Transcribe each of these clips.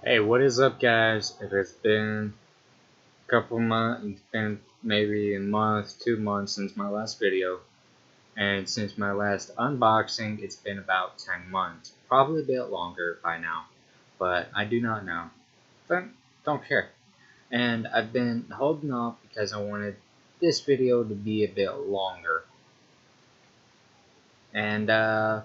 Hey, what is up, guys? It has been a couple months, it's been maybe a month, 2 months since my last video, and since my last unboxing, it's been about 10 months. Probably a bit longer by now, but I do not know. But don't care. And I've been holding off because I wanted this video to be a bit longer. And, though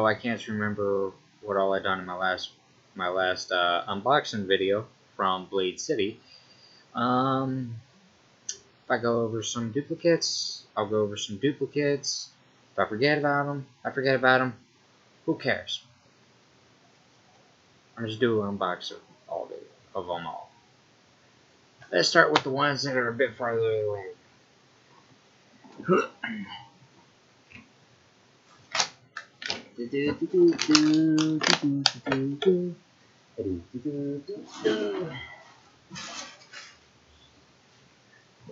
I can't remember what all I done in my last unboxing video from Blade City. If I go over some duplicates, I'll go over some duplicates. If I forget about them, I forget about them. Who cares? I'm just doing an unboxing all day of them all. Let's start with the ones that are a bit farther away.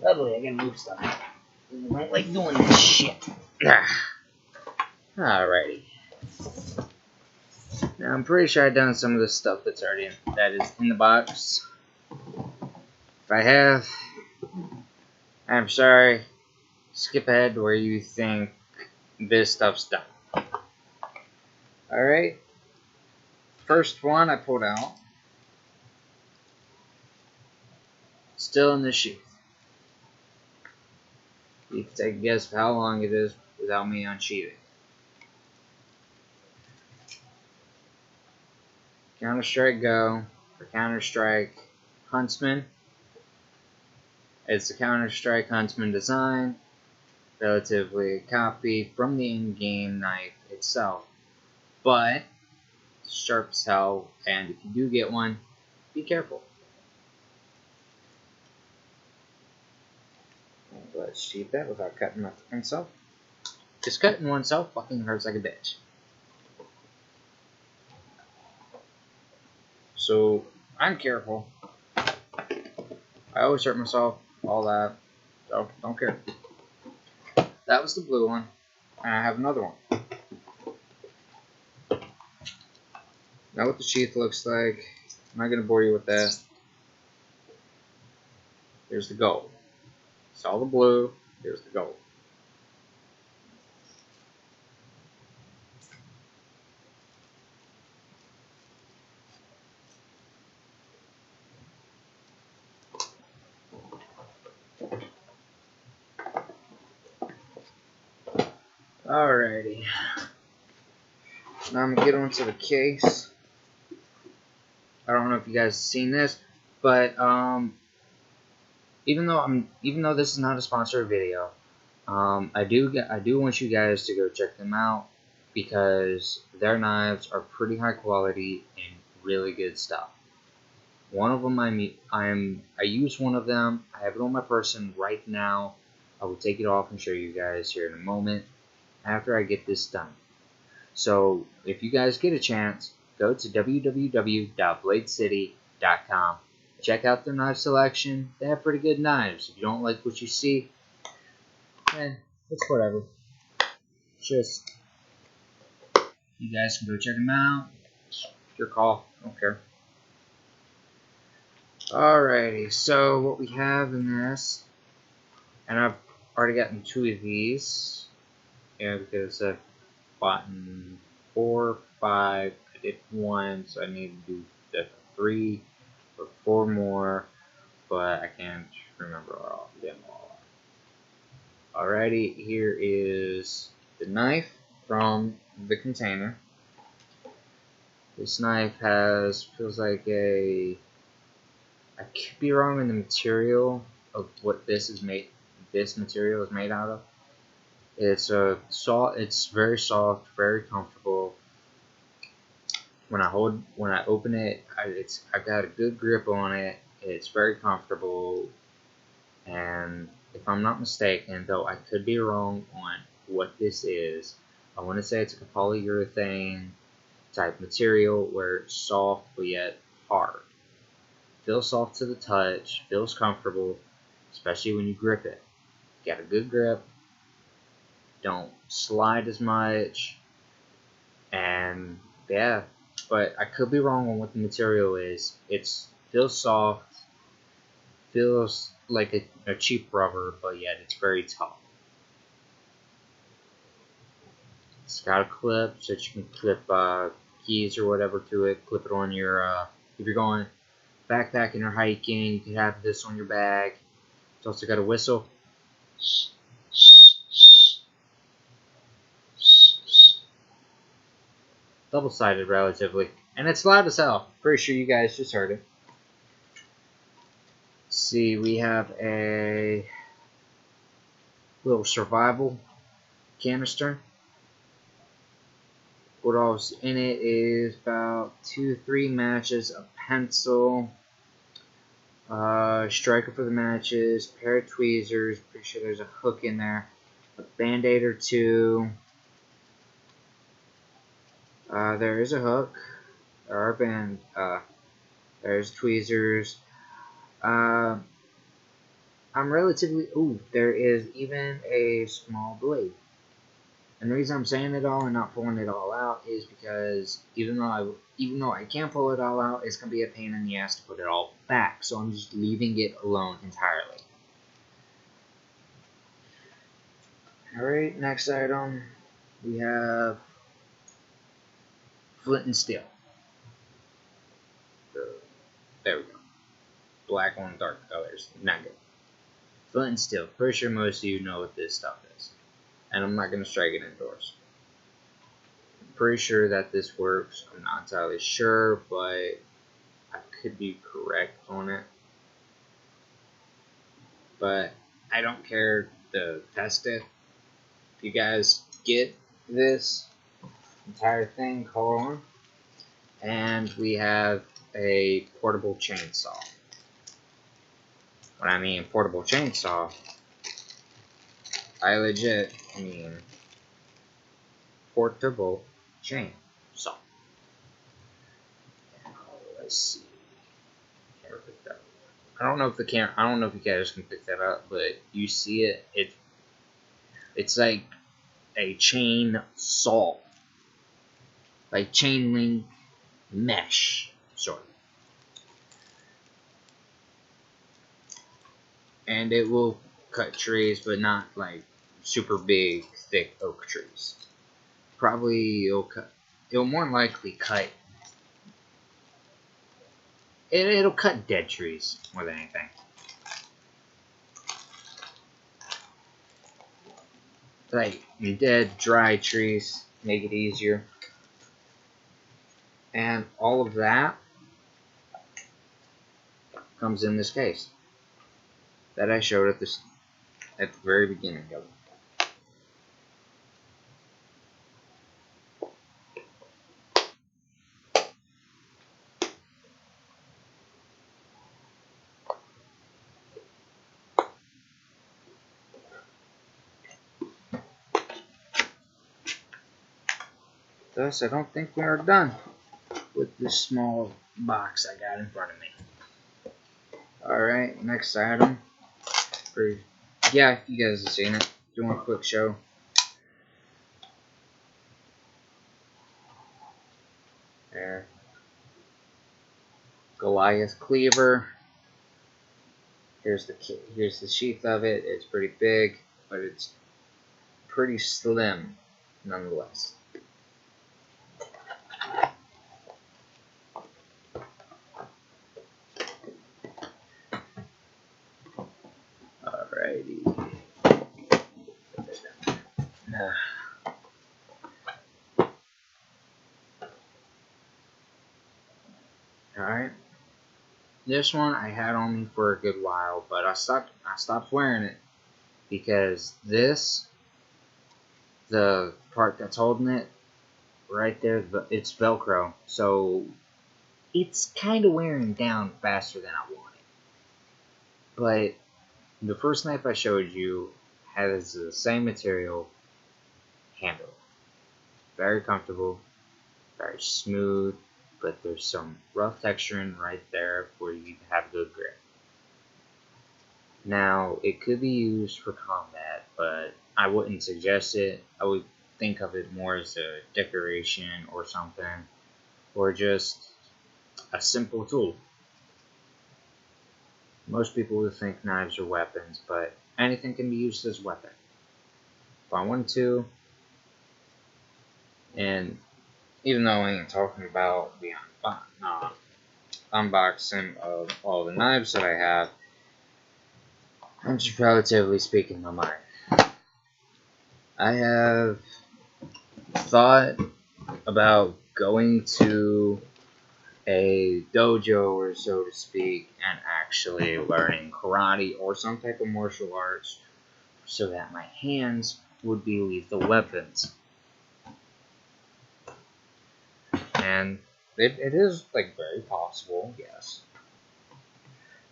Lovely, I can move stuff. I don't like doing this shit. Alrighty. Now I'm pretty sure I've done some of the stuff that is in the box. If I have, I'm sorry. Skip ahead to where you think this stuff's done. Alright. First one I pulled out. Still in the sheath. You can take a guess of how long it is without me unsheathing. Counter-Strike Go for Counter-Strike Huntsman. It's a Counter-Strike Huntsman design, relatively a copy from the in-game knife itself, but sharp as hell, and if you do get one, be careful. Let's sheath that without cutting myself. Just cutting oneself fucking hurts like a bitch. So I'm careful. I always hurt myself, all that. So don't care. That was the blue one. And I have another one. Now what the sheath looks like. I'm not gonna bore you with that. Here's the gold. It's all the blue. Here's the gold. Alrighty. Now I'm gonna get onto the case. I don't know if you guys have seen this, but even though this is not a sponsored video, I do want you guys to go check them out because their knives are pretty high quality and really good stuff. One of them I use one of them. I have it on my person right now. I will take it off and show you guys here in a moment after I get this done. So if you guys get a chance, go to www.bladecity.com. Check out their knife selection. They have pretty good knives. If you don't like what you see, it's whatever. Just, you guys can go check them out. It's your call. I don't care. Alrighty, so what we have in this, and I've already gotten 2 of these, because I've bought 4, 5, I did 1, so I need to do the 3 or 4 more, but I can't remember them all. Alrighty, here is the knife from the container. This knife feels like I could be wrong in the material of what this material is made out of. It's very soft, very comfortable. When I open it, I've got a good grip on it. It's very comfortable, and if I'm not mistaken, though I could be wrong on what this is, I want to say it's a polyurethane type material where it's soft but yet hard. Feels soft to the touch, feels comfortable, especially when you grip it. Got a good grip, don't slide as much, and yeah, but I could be wrong on what the material is. It's feels soft, feels like a cheap rubber, but yet it's very tough. It's got a clip so that you can clip keys or whatever to it. Clip it on your if you're going backpacking or hiking, you can have this on your bag. It's also got a whistle. Double-sided relatively. And it's loud as hell. Pretty sure you guys just heard it. Let's see, we have a little survival canister. What all's in it is about 2-3 matches, a pencil, striker for the matches, pair of tweezers, pretty sure there's a hook in there, a band-aid or two. There is a hook, there's tweezers. I'm relatively, there is even a small blade. And the reason I'm saying it all and not pulling it all out is because even though I can pull it all out, it's gonna be a pain in the ass to put it all back. So I'm just leaving it alone entirely. Alright, next item we have flint and steel. There we go. Black on dark colors. Not good. Flint and steel. Pretty sure most of you know what this stuff is. And I'm not going to strike it indoors. I'm pretty sure that this works. I'm not entirely sure, but I could be correct on it. But I don't care to test it. If you guys get this entire thing, call on. And we have a portable chainsaw. When I mean portable chainsaw, I legit mean portable chainsaw. Let's see. Camera picked up. I don't know if you guys can pick that up, but you see it. It's like a chain saw, like chain link mesh sort of, and it will cut trees, but not like super big, thick oak trees. Probably it'll more than likely cut. It'll cut dead trees more than anything. Like dead, dry trees, make it easier. And all of that comes in this case that I showed at the very beginning of it. Thus, I don't think we are done with this small box I got in front of me. Alright, next item. Yeah, you guys have seen it. Doing a quick show. There. Goliath cleaver. Here's the sheath of it. It's pretty big, but it's pretty slim nonetheless. Alrighty. Alright. This one I had on me for a good while, but I stopped wearing it because the part that's holding it right there, it's Velcro, so it's kind of wearing down faster than I want it. But the first knife I showed you has the same material handle. Very comfortable, very smooth, but there's some rough texturing right there for you to have good grip. Now, it could be used for combat, but I wouldn't suggest it. I would think of it more as a decoration or something. or just a simple tool. Most people would think knives are weapons, but anything can be used as a weapon. If I want to, and even though I ain't talking about the unboxing of all the knives that I have, I'm just relatively speaking my mind. I have thought about going to a dojo, or so to speak, and actually learning karate or some type of martial arts so that my hands would be lethal weapons. And it is like very possible, yes,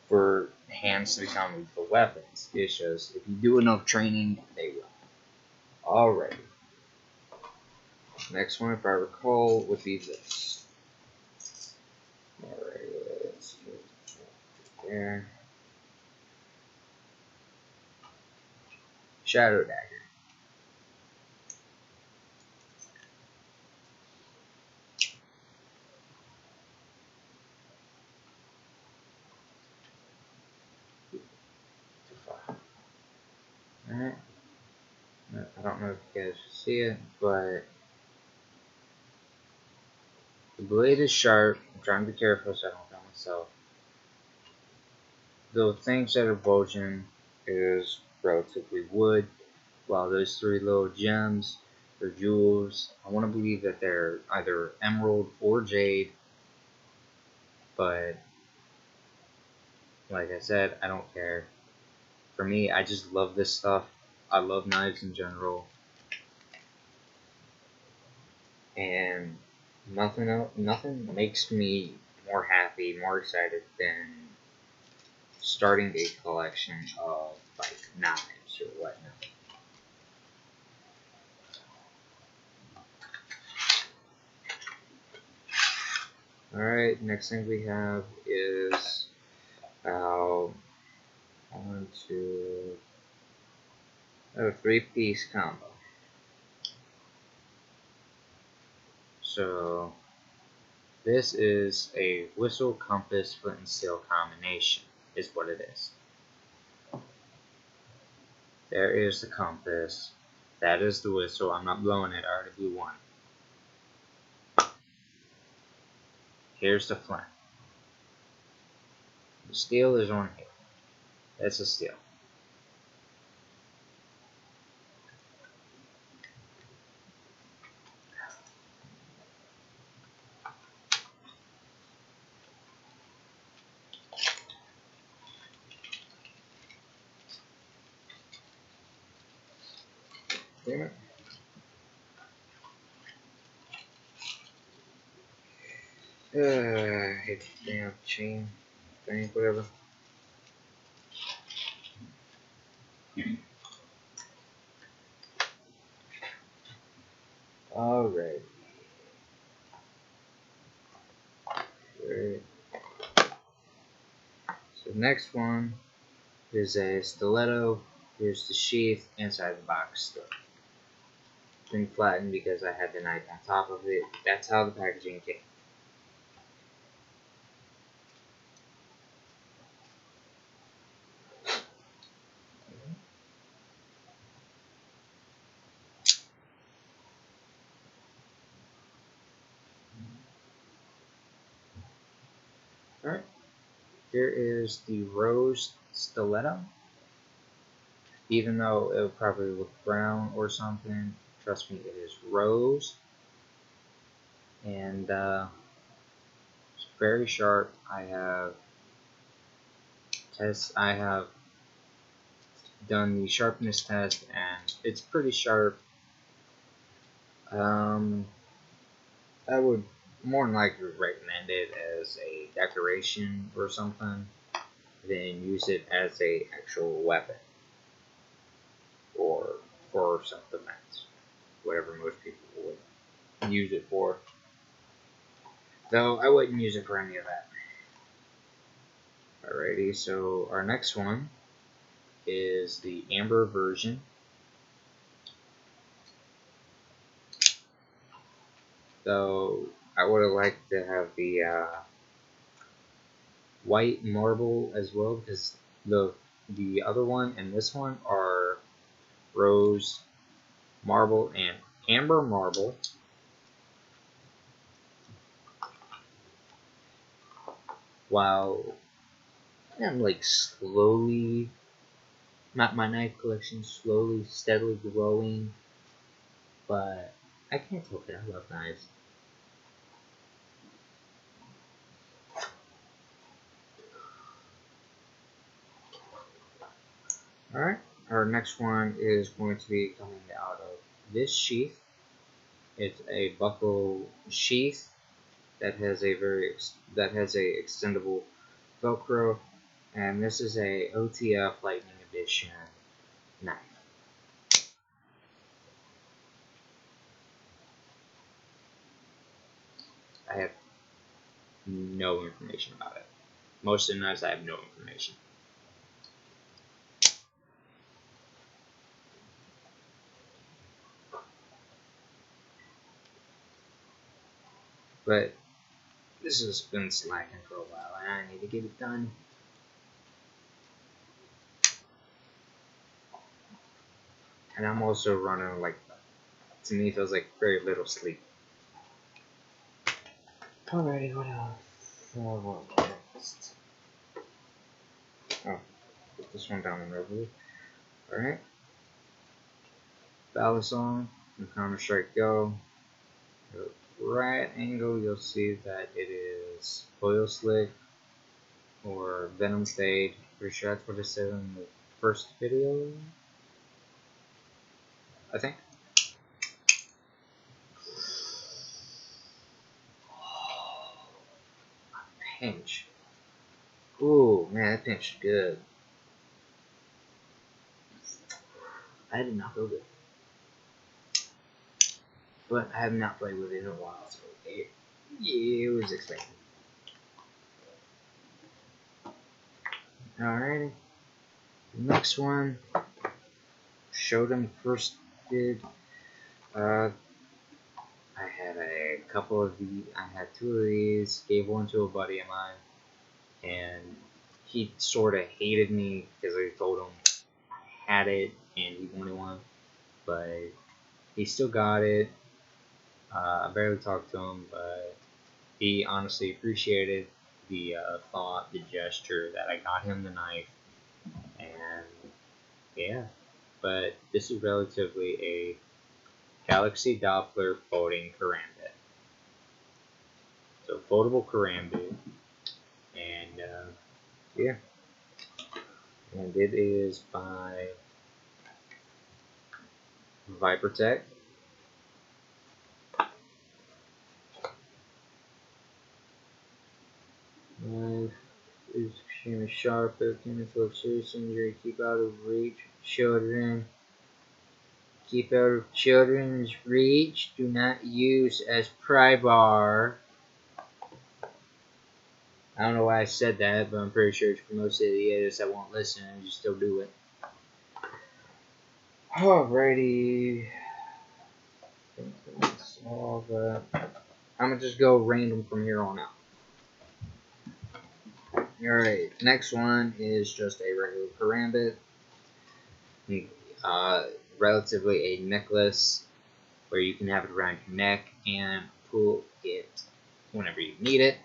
for hands to become lethal weapons. It's just if you do enough training, they will. Alright. Next one, if I recall, would be this. Alright, let's get it there. Shadow Dagger. Alright. I don't know if you guys see it, but the blade is sharp. I'm trying to be careful so I don't cut myself. The things that are bulging is relatively wood, while those three little gems or jewels, I want to believe that they're either emerald or jade, but like I said, I don't care. For me, I just love this stuff. I love knives in general, and nothing makes me more happy, more excited than starting a collection of like knives or whatnot. Alright, next thing we have is a 3-piece combo. So this is a whistle, compass, flint, and steel combination, is what it is. There is the compass. That is the whistle. I'm not blowing it. I already blew one. Here's the flint. The steel is on here. That's a steel. Damn it. I hate the damn chain thing, whatever. Alright. Great. So next one is a stiletto. Here's the sheath inside the box still. Been flattened because I had the knife on top of it. That's how the packaging came. Alright. Here is the rose stiletto. Even though it would probably look brown or something, trust me, it is rose. And it's very sharp. I have done the sharpness test, and it's pretty sharp. I would more than likely recommend it as a decoration or something than use it as a actual weapon or for self-defense, whatever most people would use it for. Though I wouldn't use it for any of that. Alrighty, so our next one is the amber version. So I would have liked to have the white marble as well, because the other one and this one are rose marble and amber marble. While I'm like slowly, my knife collection slowly, steadily growing, but I can't help it. I love knives. Alright, our next one is going to be coming out of this sheath. It's a buckle sheath that has a extendable Velcro, and this is a OTF Lightning Edition knife. I have no information about it. Most of the knives I have no information. But this has been slacking for a while, and I need to get it done. And I'm also running, like, to me, it feels like very little sleep. Alrighty, what else? Next? Oh, put this one down in Reveille. Alright. Balisong from Counter-Strike Go. Right angle, you'll see that it is Oil Slick or Venom Fade. Pretty sure that's what it said in the first video, I think. Pinch. Ooh, man, that pinch is good. I did not feel good. But I have not played with it in a while, so it was expected. Alrighty. Next one. Showed him first did. I had a couple of these. I had two of these. Gave one to a buddy of mine, and he sort of hated me because I told him I had it and he wanted one, but he still got it. I barely talked to him, but he honestly appreciated the thought, the gesture that I got him the knife, and yeah. But this is relatively a Galaxy Doppler folding karambit. So foldable karambit, and yeah, and it is by Vipertech. Knife is extremely sharp, but can inflict serious injury. Keep out of reach, children. Keep out of children's reach. Do not use as pry bar. I don't know why I said that, but I'm pretty sure it's for most idiots that won't listen and just still do it. Alrighty. I think that's all that. I'm gonna just go random from here on out. Alright, next one is just a regular karambit. Relatively a necklace where you can have it around your neck and pull it whenever you need it.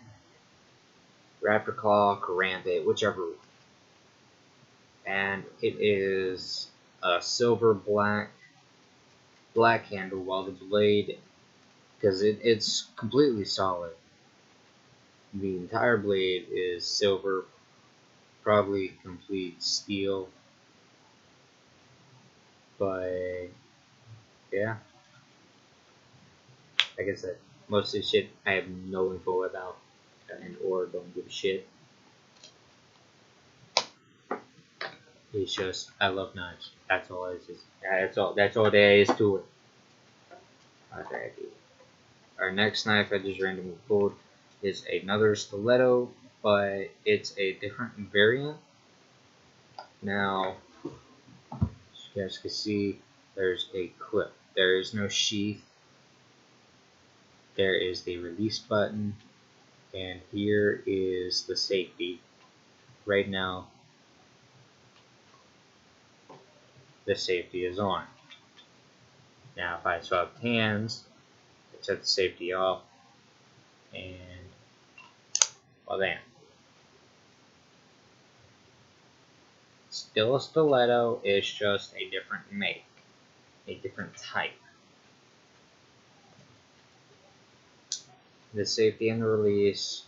Raptor Claw, karambit, whichever. And it is a silver black handle, while the blade, because it's completely solid. The entire blade is silver, probably complete steel, but yeah, like I said, most of the shit I have no info about, and or don't give a shit. It's just I love knives. That's all it is. That's all there is to it. Okay. Our next knife I just randomly pulled is another stiletto, but it's a different variant. Now, as you guys can see, there's a clip. There is no sheath. there is the release button, and here is the safety. Right now, the safety is on. Now if I swap hands, I set the safety off, and well then. Still a stiletto, it's just a different make, a different type. The safety and the release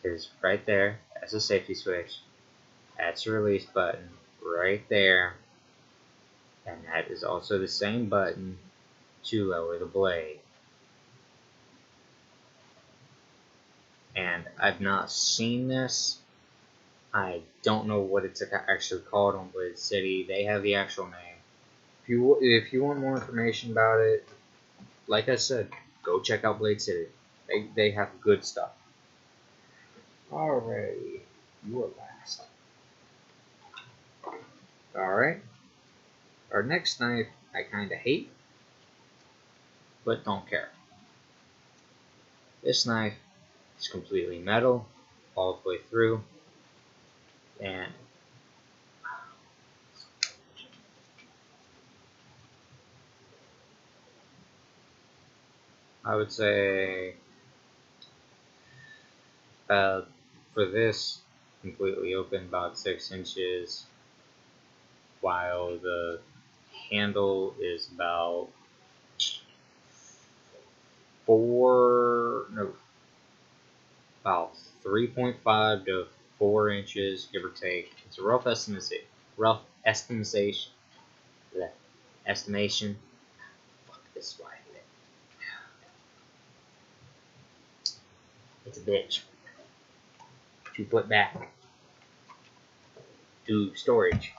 is right there. That's a safety switch. That's a release button right there. And that is also the same button to lower the blade. And I've not seen this. I don't know what it's actually called on Blade City. They have the actual name. If you want more information about it, like I said, go check out Blade City. They have good stuff. Alright, you are last. Alright. Our next knife I kinda hate, but don't care. This knife is completely metal all the way through, and I would say for this, completely open about 6 inches, while the handle is about 3.5 to 4 inches, give or take. It's a rough estimation. Estimation. Fuck this way. It's a bitch. To put back to storage.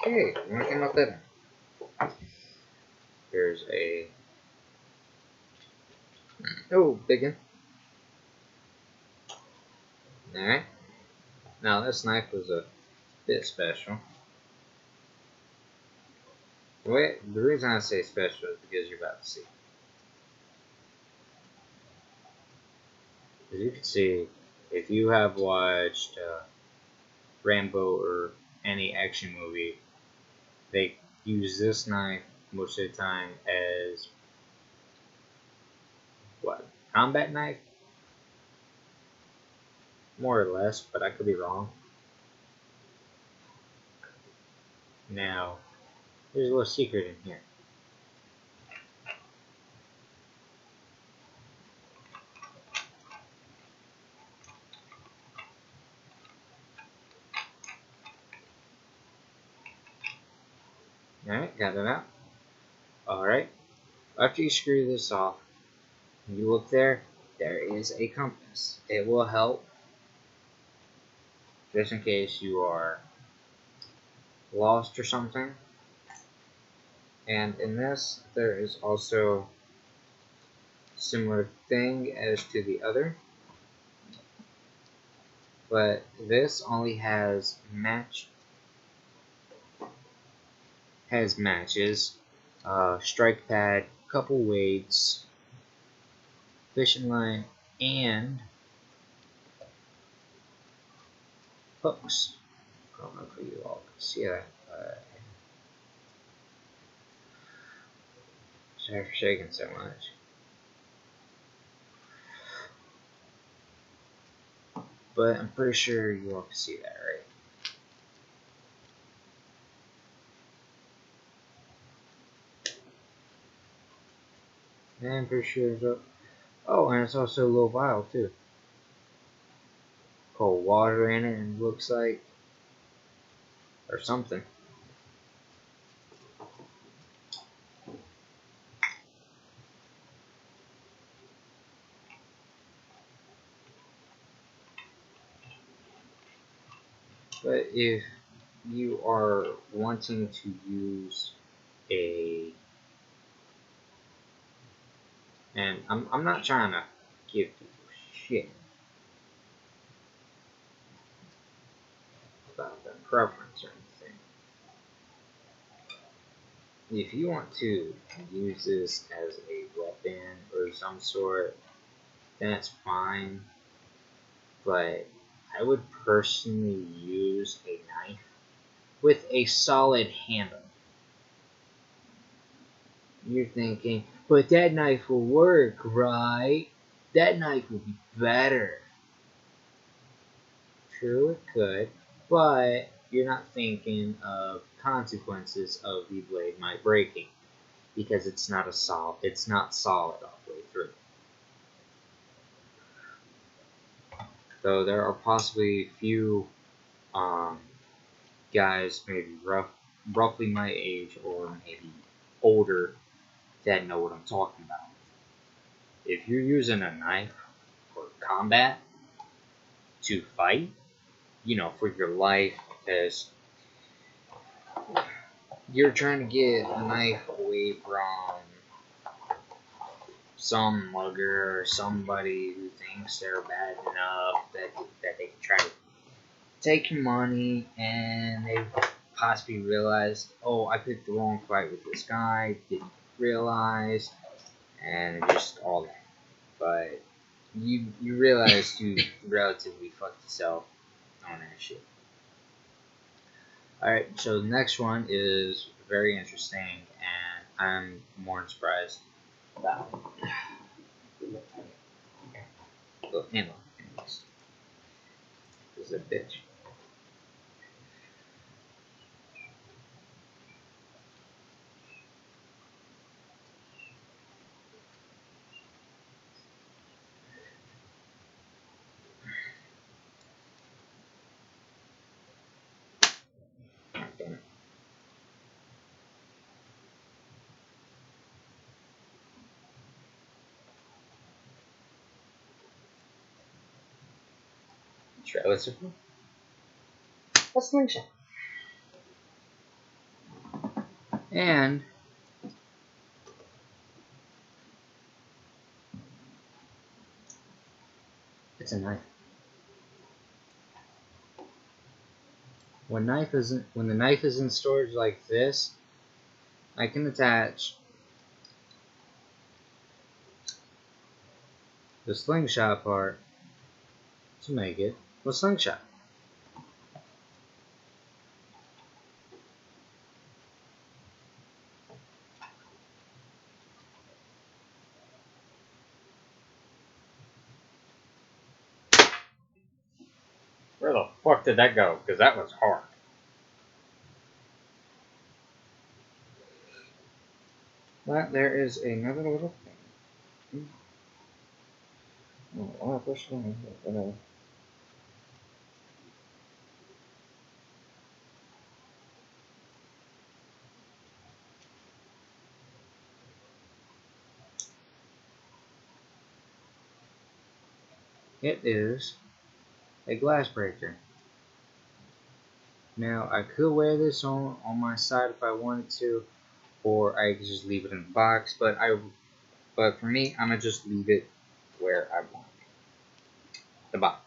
Okay, what came up there? Here's a big one. Alright. Now this knife was a bit special. The reason I say special is because you're about to see. As you can see, if you have watched Rambo or any action movie, they use this knife most of the time as combat knife? More or less, but I could be wrong. Now, there's a little secret in here. Alright, got it out. Alright, after you screw this off, you look there is a compass. It will help just in case you are lost or something. And in this, there is also a similar thing as to the other, but this only has matches, strike pad, couple weights, fishing line, and hooks. I don't know if you all can see that. Sorry for shaking so much. But I'm pretty sure you all can see that, right? And I'm pretty sure there's and it's also a little vial too. Cold water in it, and looks like, or something. But if you are wanting to use and I'm not trying to give people shit about the preference or anything. If you want to use this as a weapon or some sort, then it's fine. But I would personally use a knife with a solid handle. You're thinking, but that knife will work, right? That knife will be better. True, it could, but you're not thinking of consequences of the blade might breaking because it's not solid all the way through. So there are possibly a few guys, maybe roughly my age or maybe older, that know what I'm talking about. If you're using a knife for combat to fight, for your life, because you're trying to get a knife away from some mugger or somebody who thinks they're bad enough that they can try to take your money, and they possibly realize, oh, I picked the wrong fight with this guy, didn't realize, and just all that. But you realize you relatively fucked yourself on that shit. Alright, so the next one is very interesting, and I'm more surprised about it. Well, anyways, this is a bitch. Relatively. A slingshot. And it's a knife. When the knife is in storage like this, I can attach the slingshot part to make it a slingshot. Where the fuck did that go? Because that was hard. But there is another little thing. Oh, push one. It is a glass breaker. Now I could wear this on my side if I wanted to, or I could just leave it in the box. But for me, I'm gonna just leave it where I want it, the box.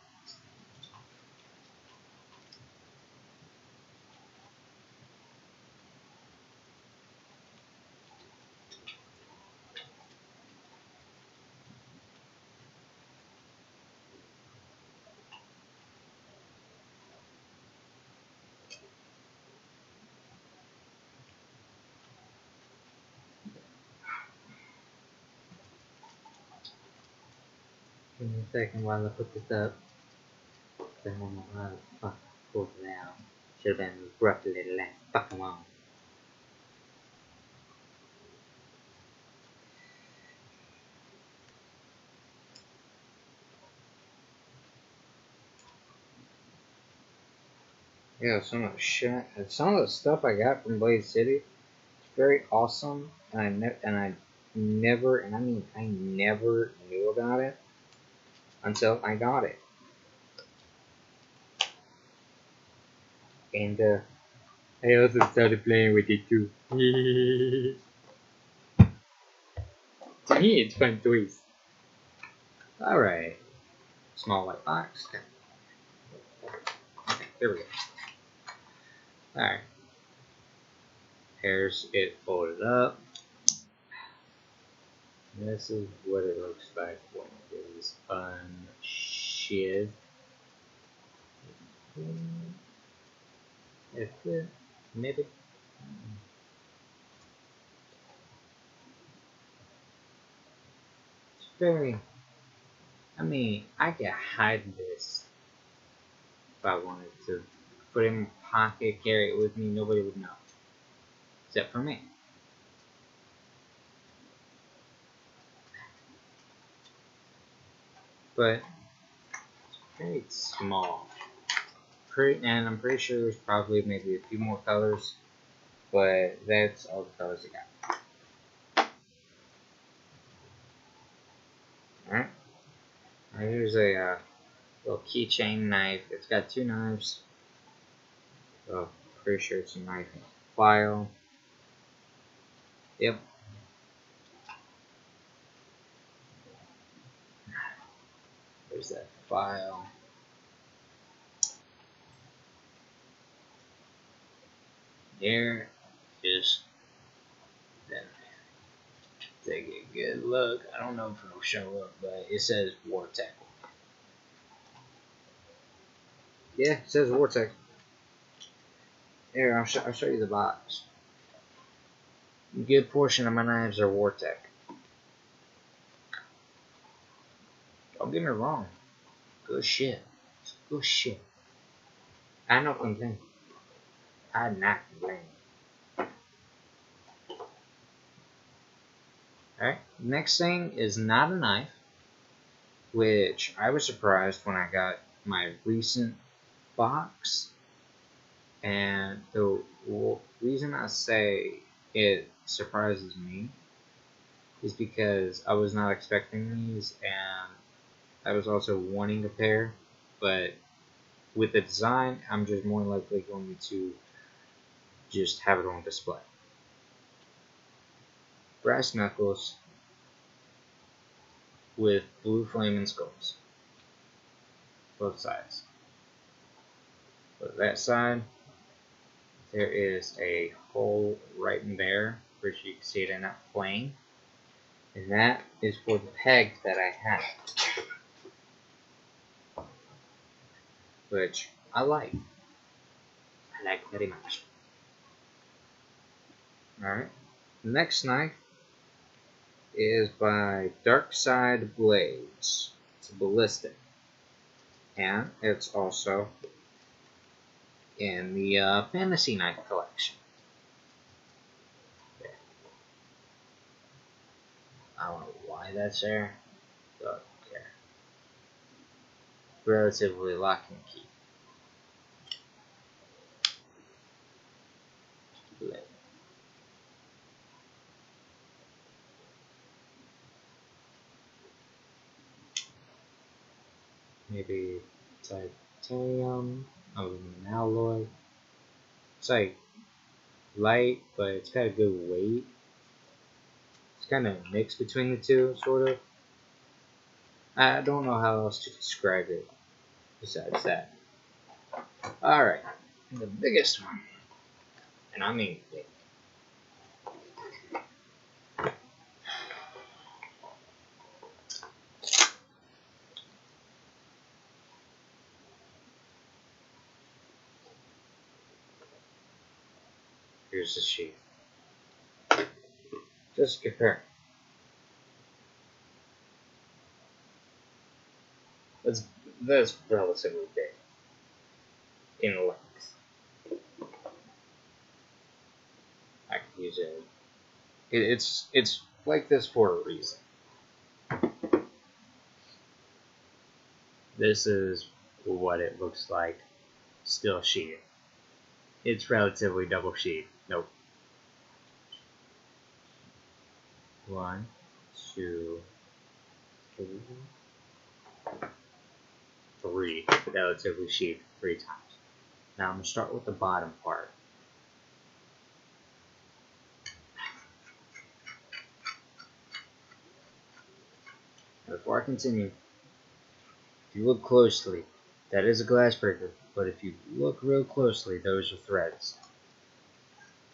Give me a second while I put this up. I don't know how the fuck I pulled it out. Should have been roughly the last fucking one. Yeah, some of the stuff I got from Blade City, it's very awesome, and I never, and I mean I never knew about it until I got it. And I also started playing with it too. To me, it's fun toys. Alright. Small white box. Okay, there we go. Alright. Here's it folded up. This is what it looks like when it is unsheathed. If it, maybe. It's very. I mean, I could hide this if I wanted to. Put it in my pocket, carry it with me, nobody would know. Except for me. But it's very small. And I'm pretty sure there's probably maybe a few more colors, but that's all the colors I got. Alright. Here's a little keychain knife. It's got two knives. So pretty sure it's a knife and a file. Yep. There's that file. There is that. Take a good look. I don't know if it'll show up, but it says Vortex. Yeah, it says Vortex. Here, I'll show you the box. A good portion of my knives are Vortex. Don't get me wrong. Good shit. It's good shit. I don't complain. I not complain. Alright, next thing is not a knife, which I was surprised when I got my recent box. And the reason I say it surprises me is because I was not expecting these, and I was also wanting a pair, but with the design, I'm just more likely going to just have it on display. Brass knuckles with blue flaming skulls. Both sides. But that side, there is a hole right in there, which you can see it in that flame. And that is for the peg that I have. Which I like. I like very much. Alright. The next knife is by Dark Side Blades. It's a ballistic. And it's also in the Fantasy Knife collection. There. I don't know why that's there. Don't care. Relatively lock and key. Blade. Maybe titanium, aluminum alloy. It's like light, but it's got a good weight. It's kind of mixed between the two, sort of. I don't know how else to describe it besides that. Alright, the biggest one, and I mean big. Here's the sheath. Just compare. That's relatively big in length. I can use it. It's like this for a reason. This is what it looks like, still sheathed. It's relatively double sheathed. Nope. 1, 2, 3. Relatively sheathed 3 times. Now I'm going to start with the bottom part. Before I continue, If you look closely, that is a glass breaker, but if you look real closely, those are threads.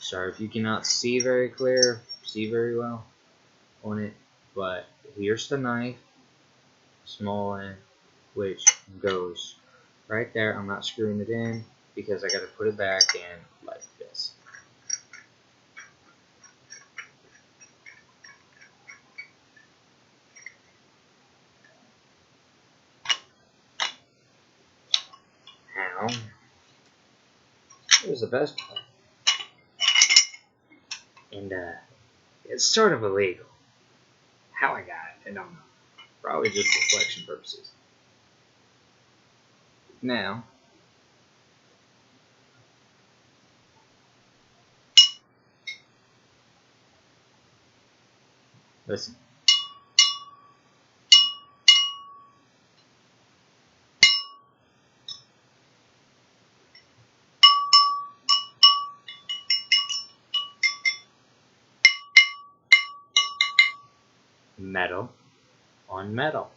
Sorry if you cannot see very well on it, but here's the knife, small end, which goes right there. I'm not screwing it in because I gotta put it back in like this. Now, here's the best part. And it's sort of illegal. How I got it, I don't know. Probably just for collection purposes. Now, listen. Metal on metal.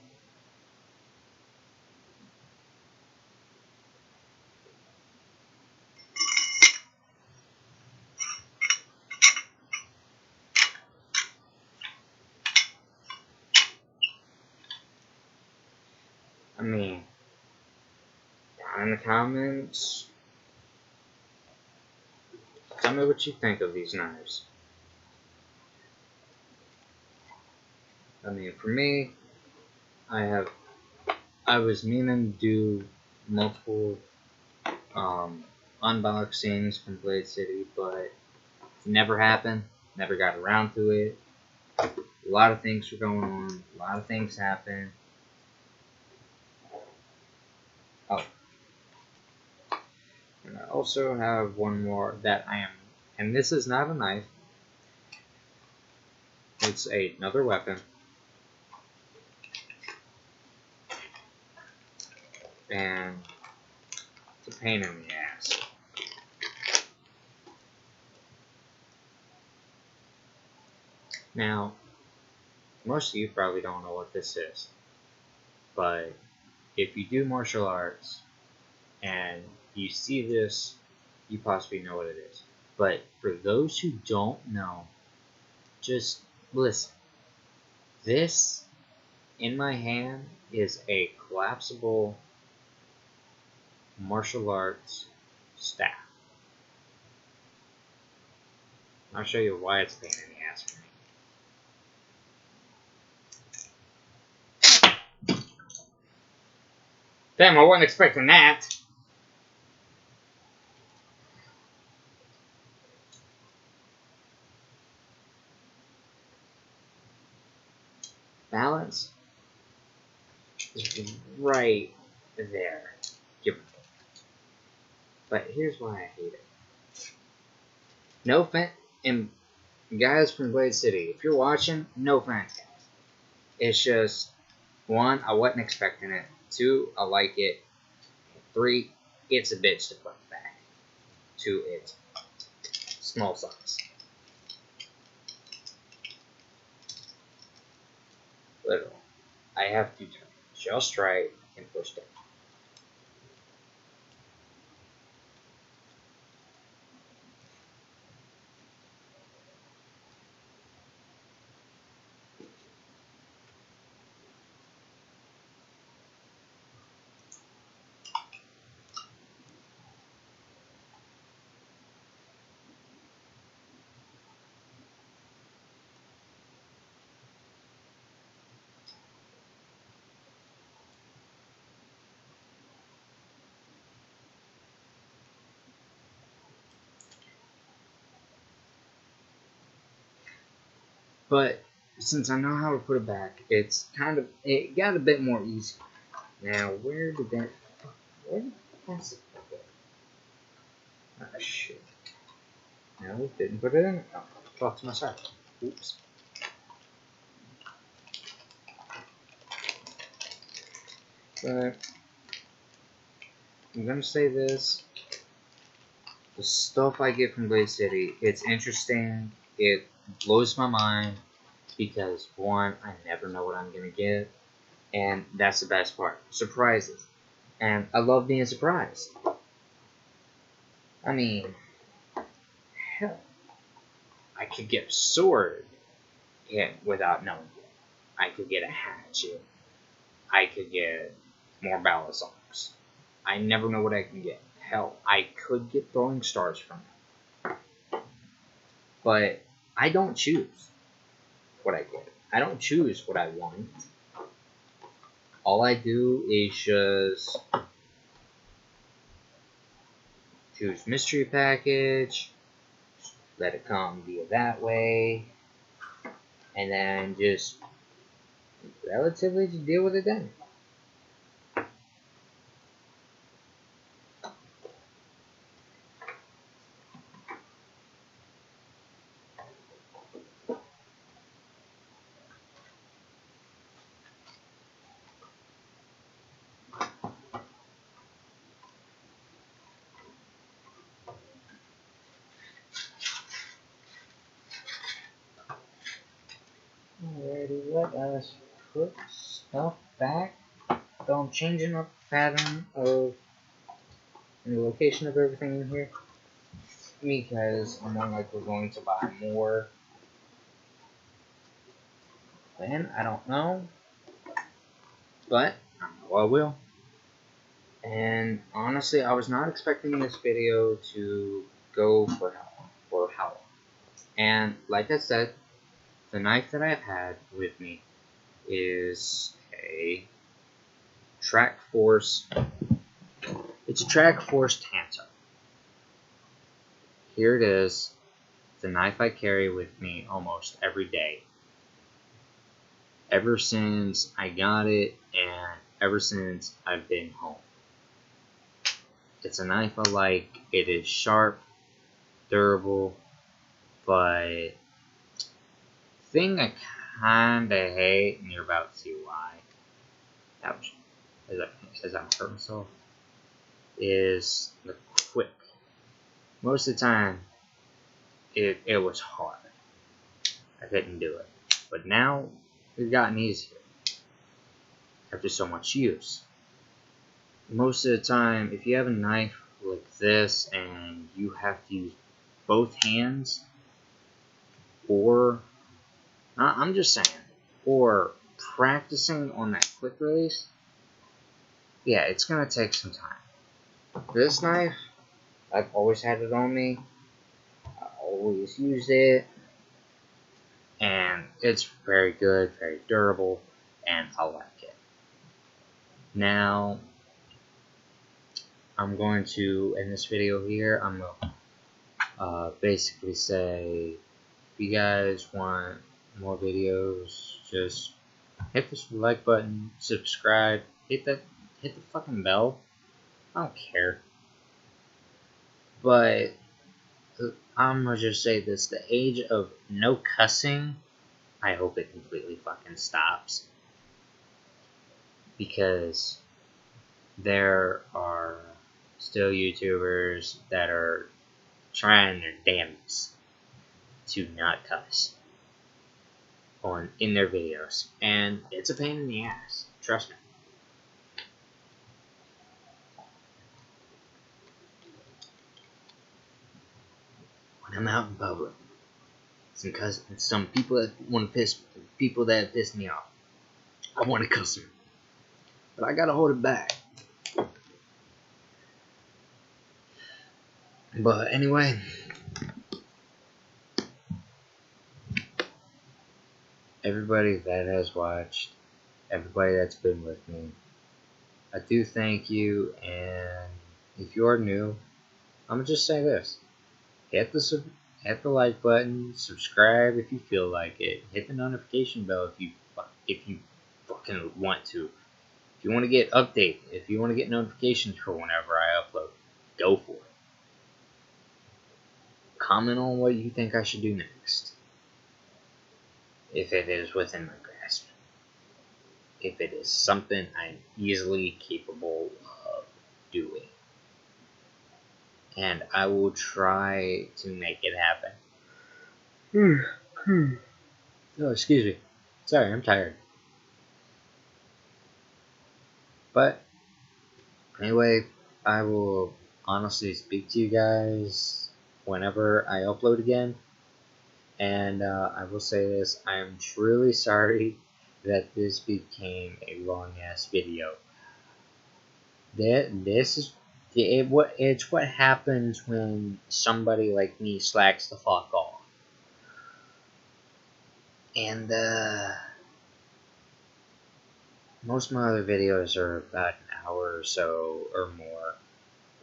I mean, down in the comments, tell me what you think of these knives. I mean, for me, I was meaning to do multiple unboxings from Blade City, but never happened. Never got around to it. A lot of things were going on. A lot of things happened. Oh, and I also have one more that I am, and this is not a knife. It's another weapon. And it's a pain in the ass. Now, most of you probably don't know what this is, but if you do martial arts and you see this, you possibly know what it is. But for those who don't know, just listen. This in my hand is a collapsible martial arts staff. I'll show you why it's a pain in the ass for me. Damn, I wasn't expecting that. Balance is right there. But here's why I hate it. No offense, and guys from Blade City, if you're watching, no offense, guys. It's just, one, I wasn't expecting it. Two, I like it. Three, it's a bitch to put back to its small size. Literally. I have to turn just right and push down. But since I know how to put it back, it got a bit more easy. Now, where did the pencil go? Ah, shit. No, didn't put it in. Oh, thought to myself. Oops. But I'm gonna say this. The stuff I get from Blade City, it's interesting. It blows my mind because, one, I never know what I'm gonna get. And that's the best part. Surprises. And I love being surprised. I mean, hell, I could get a sword without knowing it. I could get a hatchet. I could get more balisongs. I never know what I can get. Hell, I could get throwing stars from it. But I don't choose what I get. I don't choose what I want. All I do is just choose mystery package, let it come via that way, and then just relatively just deal with it then. Alrighty, let us put stuff back. So I'm changing up the pattern of and the location of everything in here because I'm more likely going to buy more. When? I don't know. But I know I will. And honestly, I was not expecting this video to go for how long. And like I said, the knife that I've had with me is a Track Force. It's a Track Force Tanto. Here it is, the knife I carry with me almost every day. Ever since I got it and ever since I've been home. It's a knife I like. It is sharp, durable, but thing I kinda hate, and you're about to see why. Ouch. As I hurt myself, is the quick. Most of the time, it was hard. I couldn't do it. But now, it's gotten easier. After so much use. Most of the time, if you have a knife like this and you have to use both hands, or, I'm just saying, or practicing on that quick release, yeah, it's going to take some time. This knife, I've always had it on me. I always used it. And it's very good, very durable, and I like it. Now, I'm going to end this video here. I'm going to basically say, if you guys want more videos, just hit the like button, subscribe, hit the fucking bell. I don't care. But I'm gonna just say this: the age of no cussing, I hope it completely fucking stops, because there are still YouTubers that are trying their damnedest to not cuss in their videos, and it's a pain in the ass. Trust me. When I'm out in public, some people that want to piss me off, I want to cuss them, but I gotta hold it back. But anyway, everybody that has watched, everybody that's been with me, I do thank you. And if you're new, I'm gonna just say this: hit the like button, subscribe if you feel like it, hit the notification bell if you fucking want to. If you want to get updates, if you want to get notifications for whenever I upload, go for it. Comment on what you think I should do next, if it is within my grasp. If it is something I'm easily capable of doing. And I will try to make it happen. Oh, excuse me. Sorry, I'm tired. But anyway, I will honestly speak to you guys whenever I upload again. And I will say this, I am truly sorry that this became a long ass video. This is it's what happens when somebody like me slacks the fuck off. And most of my other videos are about an hour or so or more.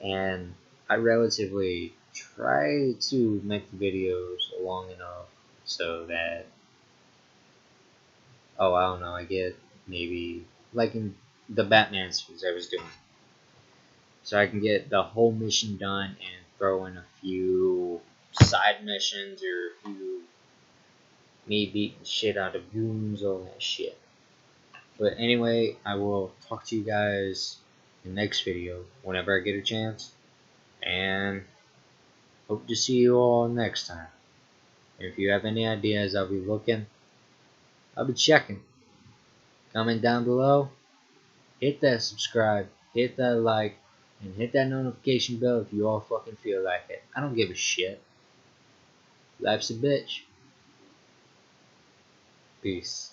And I relatively try to make the videos long enough so that, oh, I don't know, I get maybe like in the Batman series I was doing, so I can get the whole mission done and throw in a few side missions or a few me beating the shit out of goons, all that shit. But anyway, I will talk to you guys in the next video whenever I get a chance, and hope to see you all next time. If you have any ideas, I'll be looking. I'll be checking. Comment down below. Hit that subscribe. Hit that like. And hit that notification bell if you all fucking feel like it. I don't give a shit. Life's a bitch. Peace.